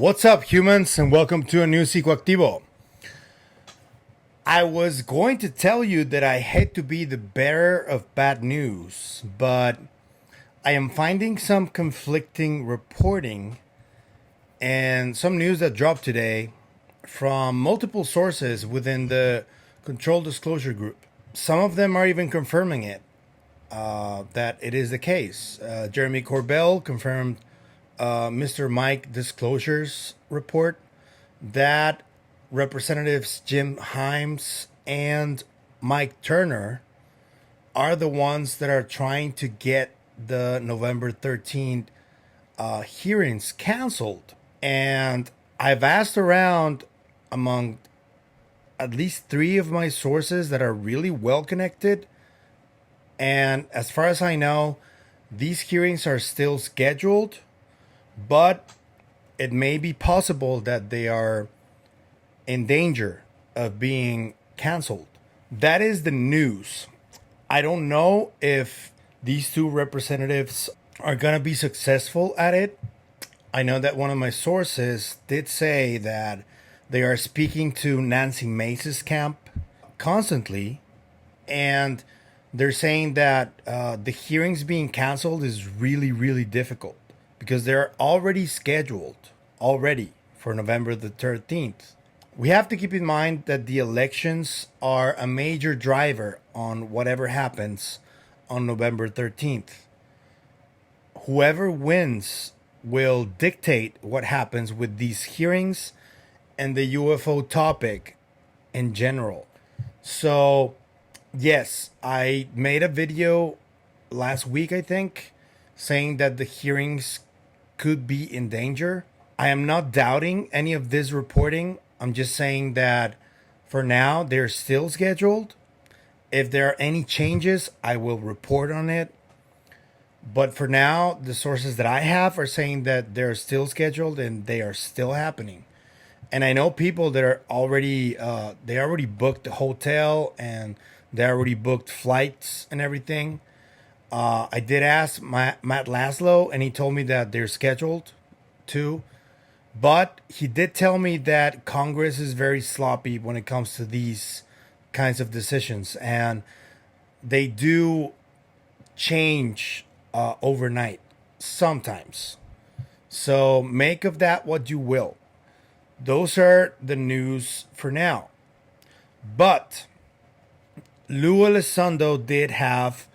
What's up, humans, and welcome to a new Psicoactivo. I was going to tell you that I hate to be the bearer of bad news, but I am finding some conflicting reporting and some news that dropped today from multiple sources within the Control Disclosure Group. Some of them are even confirming it, that it is the case. Jeremy Corbell confirmed Mr. Mike Disclosure's report that Representatives Jim Himes and Mike Turner are the ones that are trying to get the November 13th hearings canceled. And I've asked around among at least three of my sources that are really well connected. And as far as I know, these hearings are still scheduled, but it may be possible that they are in danger of being canceled. That is the news. I don't know if these two representatives are going to be successful at it. I know that one of my sources did say that they are speaking to Nancy Mace's camp constantly, and they're saying that the hearings being canceled is really, really difficult because they're already scheduled for November the 13th. We have to keep in mind that the elections are a major driver on whatever happens on November 13th. Whoever wins will dictate what happens with these hearings and the UFO topic in general. So, yes, I made a video last week, I think, saying that the hearings could be in danger. I am not doubting any of this reporting. I'm just saying that for now, they're still scheduled. If there are any changes, I will report on it. But for now, the sources that I have are saying that they're still scheduled and they are still happening. And I know people that are already, they already booked the hotel and they already booked flights and everything. I did ask Matt Laszlo, and he told me that they're scheduled too. But he did tell me that Congress is very sloppy when it comes to these kinds of decisions, and they do change overnight sometimes. So make of that what you will. Those are the news for now. But Lue Elizondo did have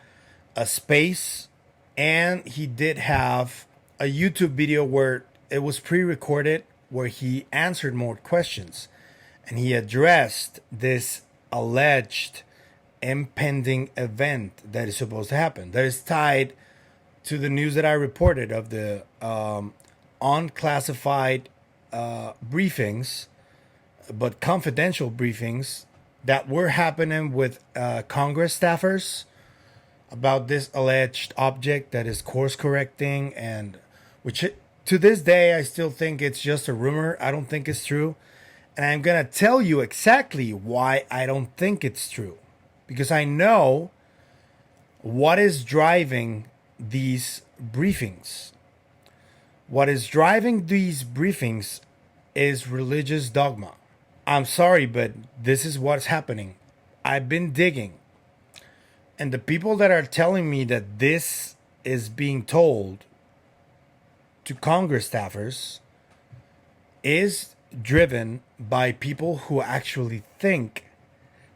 a space, and he did have a YouTube video where it was pre-recorded, where he answered more questions and he addressed this alleged impending event that is supposed to happen, that is tied to the news that I reported of the unclassified briefings, but confidential briefings that were happening with Congress staffers about this alleged object that is course correcting, and which to this day I still think it's just a rumor. I don't think it's true. And I'm going to tell you exactly why I don't think it's true. Because I know what is driving these briefings. What is driving these briefings is religious dogma. I'm sorry, but this is what's happening. I've been digging. And the people that are telling me that this is being told to Congress staffers is driven by people who actually think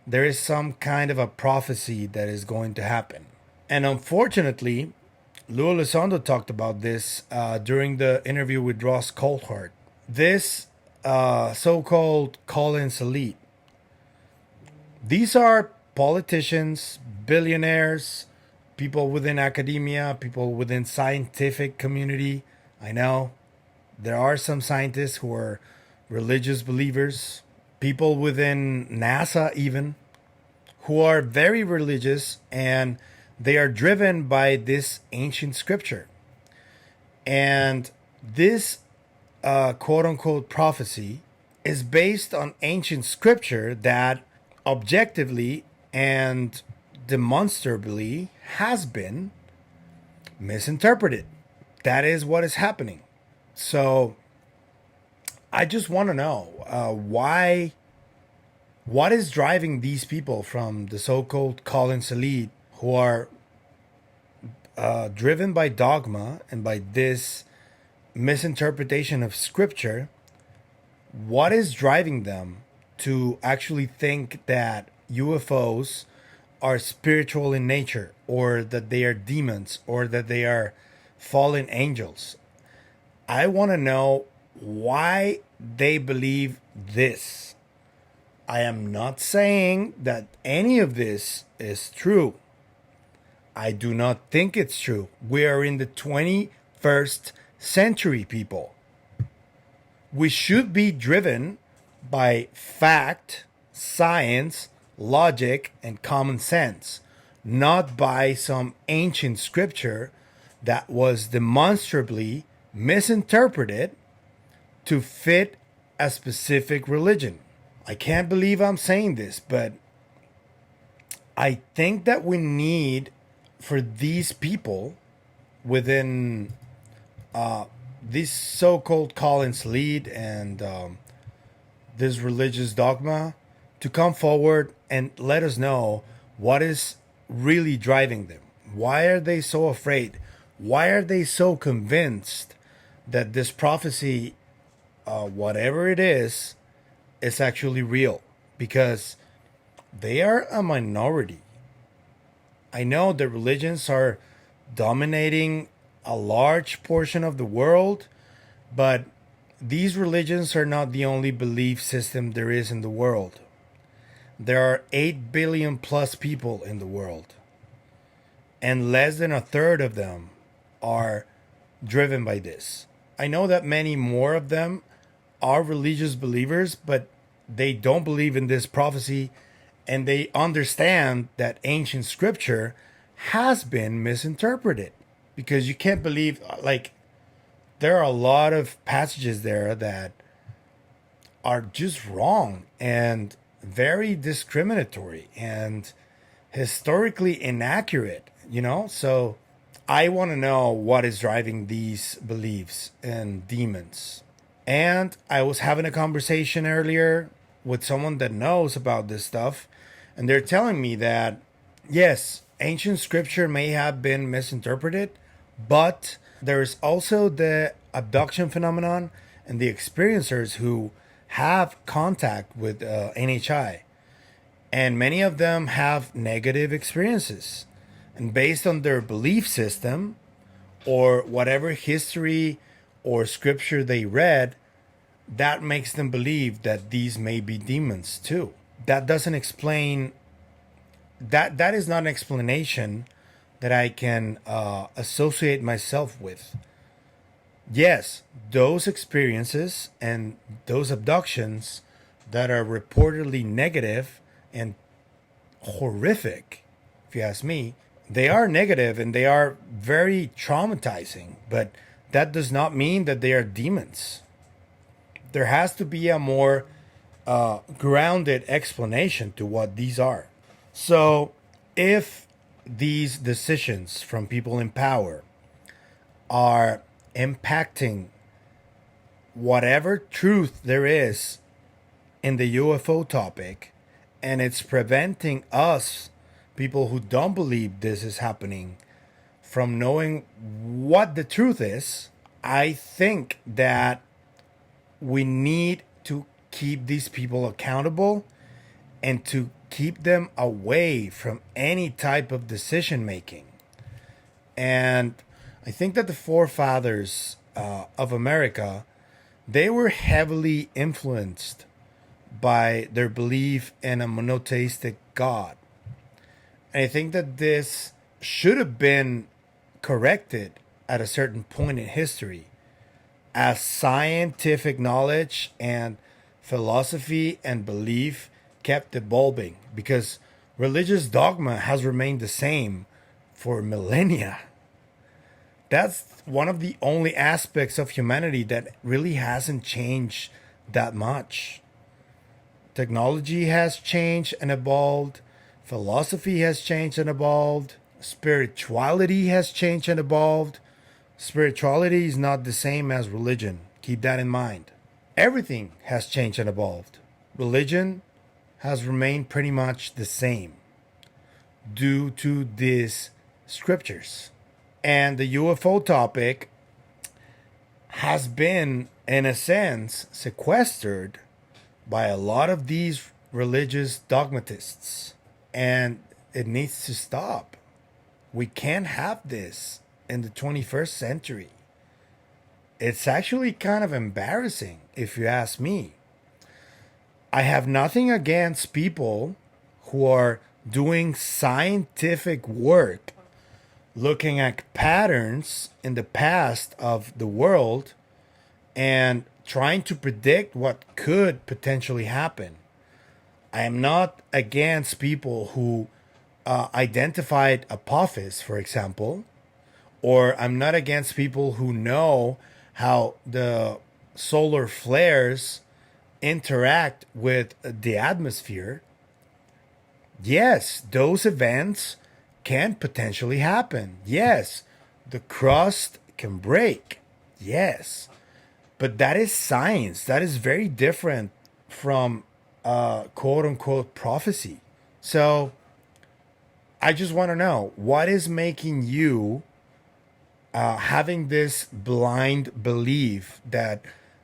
there is some kind of a prophecy that is going to happen. And unfortunately, Lue Elizondo talked about this during the interview with Ross Coulthard. This so-called Collins elite. These are politicians, billionaires, people within academia, people within scientific community. I know there are some scientists who are religious believers, people within NASA even, who are very religious, and they are driven by this ancient scripture. And this quote unquote prophecy is based on ancient scripture that objectively and demonstrably has been misinterpreted. That is what is happening. So I just want to know why. What is driving these people from the so-called Collins elite who are driven by dogma and by this misinterpretation of scripture? What is driving them to actually think that UFOs are spiritual in nature, or that they are demons, or that they are fallen angels? I want to know why they believe this. I am not saying that any of this is true. I do not think it's true. We are in the 21st century, people. We should be driven by fact, science, logic, and common sense, not by some ancient scripture that was demonstrably misinterpreted to fit a specific religion. I can't believe I'm saying this, but I think that we need for these people within this so-called Collins lead and this religious dogma to come forward and let us know what is really driving them. Why are they so afraid? Why are they so convinced that this prophecy, whatever it is actually real? Because they are a minority. I know the religions are dominating a large portion of the world, but these religions are not the only belief system there is in the world. There are 8 billion plus people in the world, and less than a third of them are driven by this. I know that many more of them are religious believers, but they don't believe in this prophecy, and they understand that ancient scripture has been misinterpreted. Because you can't believe, like, there are a lot of passages there that are just wrong and very discriminatory and historically inaccurate, you know? So I want to know what is driving these beliefs and demons. And I was having a conversation earlier with someone that knows about this stuff, and they're telling me that, yes, ancient scripture may have been misinterpreted, but there's also the abduction phenomenon and the experiencers who have contact with NHI. And many of them have negative experiences. And based on their belief system or whatever history or scripture they read, that makes them believe that these may be demons too. That doesn't explain, that is not an explanation that I can associate myself with. Yes, those experiences and those abductions that are reportedly negative and horrific, if you ask me, they are negative and they are very traumatizing, but that does not mean that they are demons. There has to be a more grounded explanation to what these are. So, if these decisions from people in power are impacting whatever truth there is in the UFO topic, and it's preventing us, people who don't believe this is happening, from knowing what the truth is, I think that we need to keep these people accountable and to keep them away from any type of decision making. And I think that the forefathers of America, they were heavily influenced by their belief in a monotheistic God. And I think that this should have been corrected at a certain point in history as scientific knowledge and philosophy and belief kept evolving, because religious dogma has remained the same for millennia. That's one of the only aspects of humanity that really hasn't changed that much. Technology has changed and evolved, philosophy has changed and evolved, spirituality has changed and evolved. Spirituality is not the same as religion. Keep that in mind. everything has changed and evolved. Religion has remained pretty much the same due to these scriptures. And the UFO topic has been, in a sense, sequestered by a lot of these religious dogmatists. And it needs to stop. We can't have this in the 21st century. It's actually kind of embarrassing, if you ask me. I have nothing against people who are doing scientific work, looking at patterns in the past of the world and trying to predict what could potentially happen. I am not against people who identified Apophis, for example, or I'm not against people who know how the solar flares interact with the atmosphere. Yes, those events can potentially happen. Yes, the crust can break. Yes, but that is science. That is very different from quote unquote prophecy. So I just want to know what is making you having this blind belief that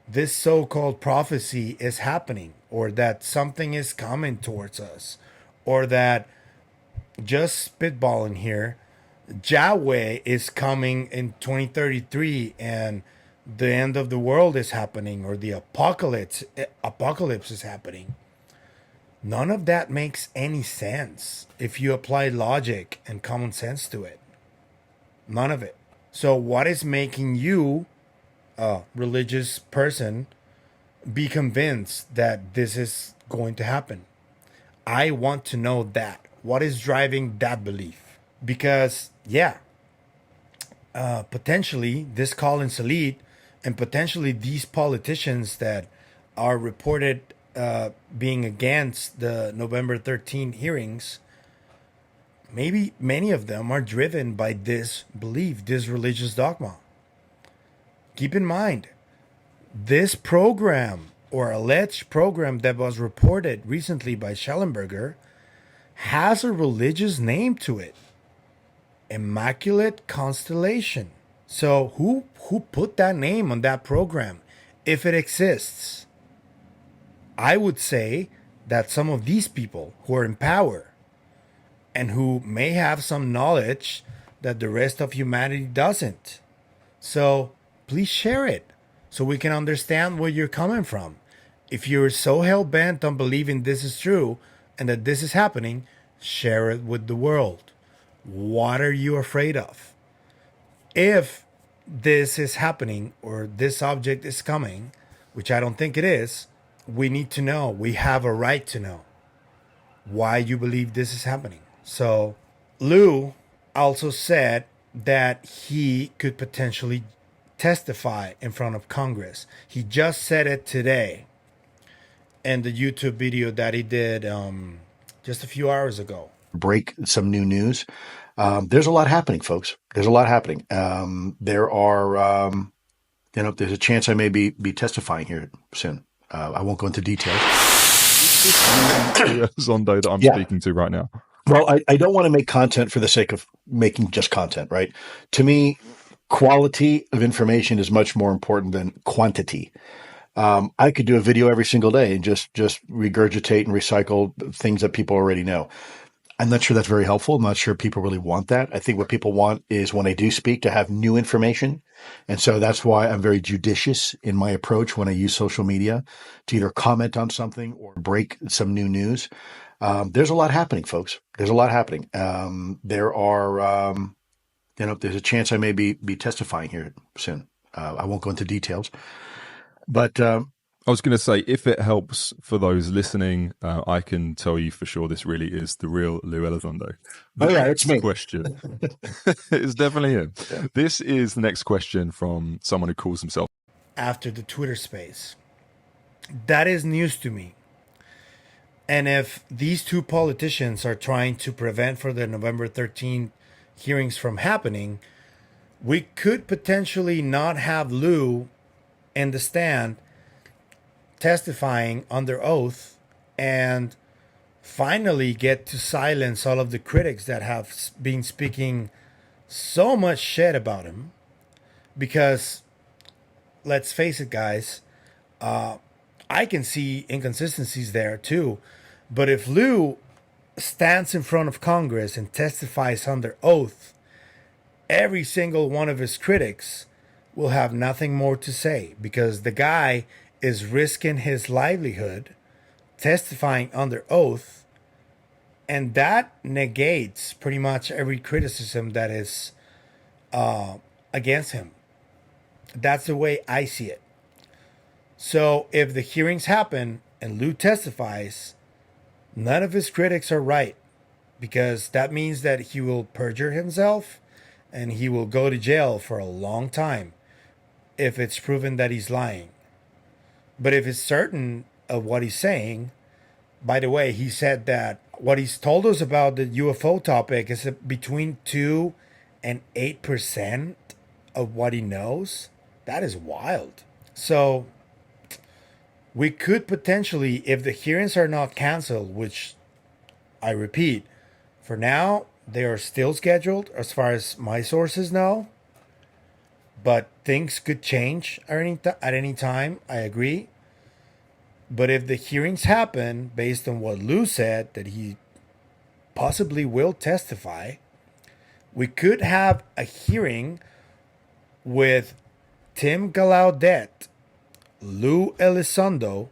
this so-called prophecy is happening, or that something is coming towards us, or that, just spitballing here, Yahweh is coming in 2033 and the end of the world is happening, or the apocalypse is happening. None of that makes any sense if you apply logic and common sense to it. None of it. So what is making you, a religious person, be convinced that this is going to happen? I want to know that. What is driving that belief? Because, yeah, potentially this Collins elite and potentially these politicians that are reported being against the November 13 hearings, maybe many of them are driven by this belief, this religious dogma. Keep in mind, this program or alleged program that was reported recently by Schellenberger has a religious name to it. Immaculate Constellation. So who put that name on that program if it exists? I would say that some of these people who are in power and who may have some knowledge that the rest of humanity doesn't. So please share it so we can understand where you're coming from. If you're so hell-bent on believing this is true and that this is happening, share it with the world. What are you afraid of? If this is happening or this object is coming, which I don't think it is, we need to know. We have a right to know why you believe this is happening. So Lue also said that he could potentially testify in front of Congress. He just said it today in the YouTube video that he did just a few hours ago. Break some new news. There's a lot happening, folks. There's a lot happening. There are, there's a chance I may be testifying here soon. I won't go into details. Elizondo that I'm speaking to right now. Well, I don't want to make content for the sake of making just content, right? To me, quality of information is much more important than quantity. I could do a video every single day and just regurgitate and recycle things that people already know. I'm not sure that's very helpful. I'm not sure people really want that. I think what people want is when I do speak to have new information. And so that's why I'm very judicious in my approach when I use social media to either comment on something or break some new news. There's a lot happening, folks. There's a lot happening. There are, there's a chance I may be testifying here soon. I won't go into details, but I was going to say, if it helps for those listening, I can tell you for sure this really is the real Lue Elizondo. Oh yeah, it's me. Question. It's definitely him. Yeah. This is the next question from someone who calls himself after the Twitter space. That is news to me. And if these two politicians are trying to prevent for the November 13 hearings from happening, we could potentially not have Lue in the stand testifying under oath and finally get to silence all of the critics that have been speaking so much shit about him. Because let's face it, guys, I can see inconsistencies there too. But if Lue stands in front of Congress and testifies under oath, every single one of his critics will have nothing more to say, because the guy is risking his livelihood testifying under oath, and that negates pretty much every criticism that is against him. That's the way I see it. So if the hearings happen and Lue testifies, none of his critics are right, because that means that he will perjure himself and he will go to jail for a long time if it's proven that he's lying. But if it's certain of what he's saying, by the way, he said that what he's told us about the UFO topic is between 2 and 8% of what he knows. That is wild. So we could potentially, if the hearings are not canceled, which I repeat, for now, they are still scheduled as far as my sources know. But things could change at any time. I agree. But if the hearings happen based on what Lue said, that he possibly will testify, we could have a hearing with Tim Gallaudet, Lue Elizondo,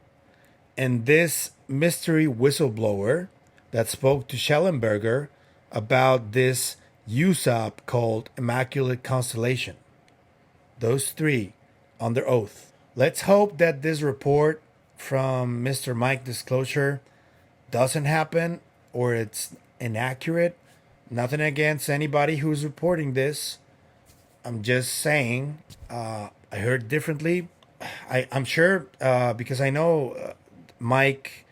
and this mystery whistleblower that spoke to Schellenberger about this USAP called Immaculate Constellation. Those three under oath. Let's hope that this report from Mr. Mike Disclosure doesn't happen, or it's inaccurate. Nothing against anybody who's reporting this. I'm just saying, I heard differently. I'm sure, because I know Mike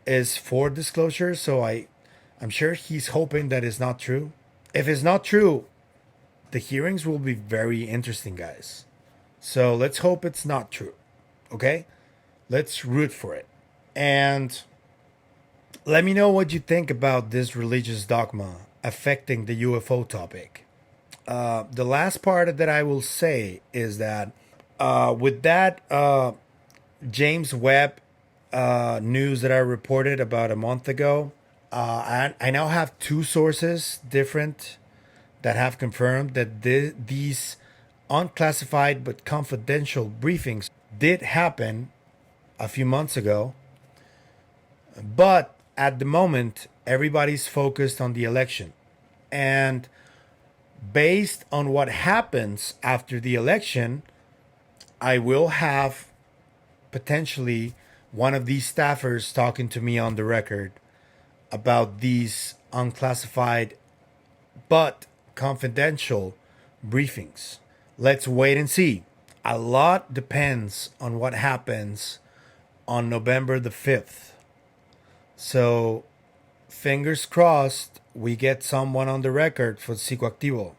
is for disclosure, so I'm sure he's hoping that it's not true. If it's not true, the hearings will be very interesting, guys. So let's hope it's not true. Okay? Let's root for it. And let me know what you think about this religious dogma affecting the UFO topic. The last part that I will say is that with that James Webb news that I reported about a month ago, I now have two sources different that have confirmed that these unclassified but confidential briefings did happen a few months ago. But at the moment, everybody's focused on the election. And based on what happens after the election, I will have potentially one of these staffers talking to me on the record about these unclassified but confidential briefings. Let's wait and see. A lot depends on what happens on November the 5th. So, fingers crossed, we get someone on the record for Psicoactivo.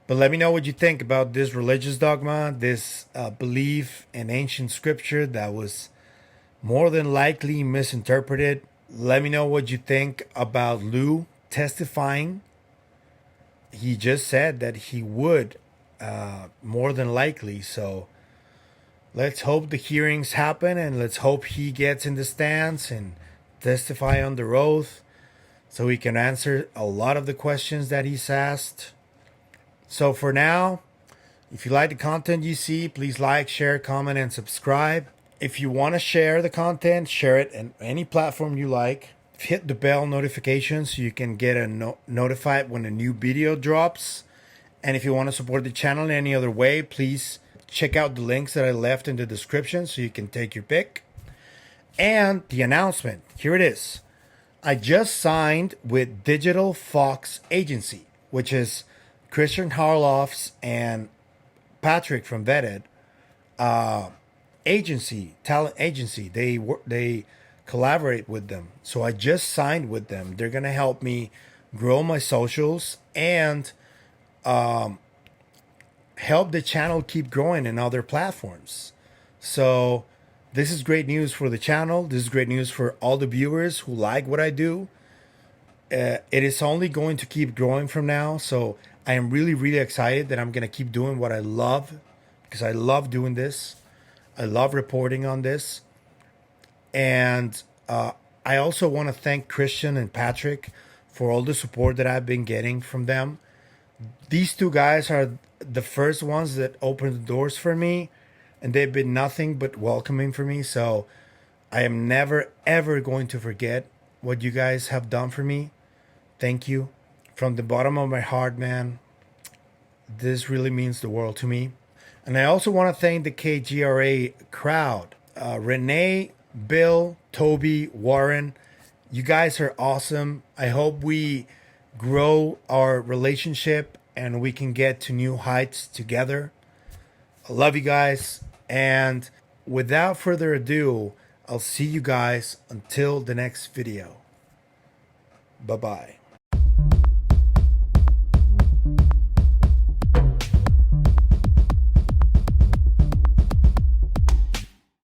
But let me know what you think about this religious dogma, this belief in ancient scripture that was more than likely misinterpreted. Let me know what you think about Lue testifying. He just said that he would, more than likely. So let's hope the hearings happen, and let's hope he gets in the stands and testify under oath so he can answer a lot of the questions that he's asked. So for now, if you like the content you see, please like, share, comment, and subscribe. If you want to share the content, share it in any platform you like. Hit the bell notification so you can get notified when a new video drops. And if you want to support the channel in any other way, please check out the links that I left in the description so you can take your pick. And the announcement, here it is. I just signed with Digital Fox Agency, which is Christian Harloff's and Patrick from Vetted talent agency. They collaborate with them. So I just signed with them. They're gonna help me grow my socials and help the channel keep growing in other platforms. So This is great news for the channel. This is great news for all the viewers who like what I do. It is only going to keep growing from now. So I am really, really excited that I'm going to keep doing what I love, because I love doing this. I love reporting on this. And I also want to thank Christian and Patrick for all the support that I've been getting from them. These two guys are the first ones that opened the doors for me, and they've been nothing but welcoming for me. So I am never, ever going to forget what you guys have done for me. Thank you. From the bottom of my heart, man. This really means the world to me. And I also want to thank the KGRA crowd. Renee, Bill, Toby, Warren. You guys are awesome. I hope we grow our relationship and we can get to new heights together. I love you guys. And without further ado, I'll see you guys until the next video. Bye-bye.